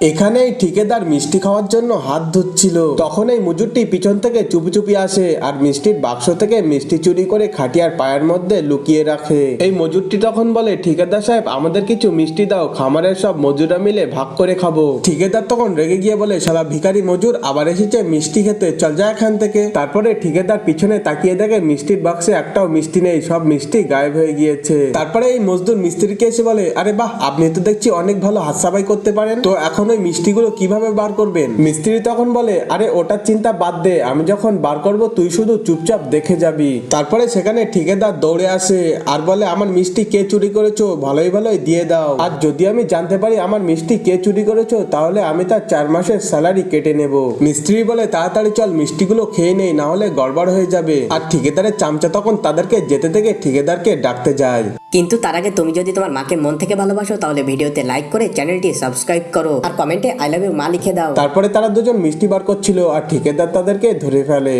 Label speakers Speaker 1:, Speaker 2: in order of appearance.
Speaker 1: এখানে এই ঠিকাদার মিষ্টি খাওয়ার জন্য হাত ধুচ্ছিল, তখন এই মজুরটি পিছন থেকে চুপি চুপি আসে আর মিষ্টির বাক্স থেকে মিষ্টি চুরি করে খাটিয়ার পায়ের মধ্যে লুকিয়ে রাখে। এই মজুরটি তখন বলে, ঠিকাদার সাহেব আমাদের কিছু মিষ্টি দাও, খামারের সব মজুররা মিলে ভাগ করে খাবো। ঠিকাদার তখন রেগে গিয়ে বলে, শালা ভিখারি মজুর আবার এসেছে মিষ্টি খেতে, চল যা এখান থেকে। তারপরে ঠিকাদার পিছনে তাকিয়ে দেখে মিষ্টির বাক্সে একটাও মিষ্টি নেই, সব মিষ্টি গায়েব হয়ে গিয়েছে। তারপরে এই মজদুর মিস্ত্রিকে এসে বলে, আরে বাহ, আপনি তো দেখছি অনেক ভালো হাত সাফাই করতে পারেন, তো এখন ওই মিষ্টিগুলো কিভাবে বার করবেন? মিস্ত্রি তখন বলে, আরে ওটার চিন্তা বাদ দে, আমি যখন বার করব তুই শুধু চুপচাপ দেখে যাবি। তারপরে সেখানে ঠিকাদার দৌড়ে আসে আর বলে, আমার মিষ্টি কে চুরি করেছো ভালোই ভালোই দিয়ে দাও, আর যদি আমি জানতে পারি আমার মিষ্টি কে চুরি করেছো তাহলে আমি তার 4 মাসের স্যালারি কেটে নেব। মিস্ত্রি বলে, তাড়াতাড়ি চল মিষ্টিগুলো খেয়ে নেই, না হলে গড়বড় হয়ে যাবে। আর ঠিকাদারের চামচা তখন তাদেরকে যেতে থেকে ঠিকাদারকে ডাকতে যায়।
Speaker 2: কিন্তু তার আগে তুমি যদি তোমার মাকে মন থেকে ভালোবাসো তাহলে ভিডিওতে লাইক করে চ্যানেলটি সাবস্ক্রাইব করো আর কমেন্টে আই লাভ ইউ মা লিখে দাও।
Speaker 1: তারপরে তারা দুজন মিষ্টি বার করছিল আর ঠিকাদার তাদেরকে ধরে ফেলে।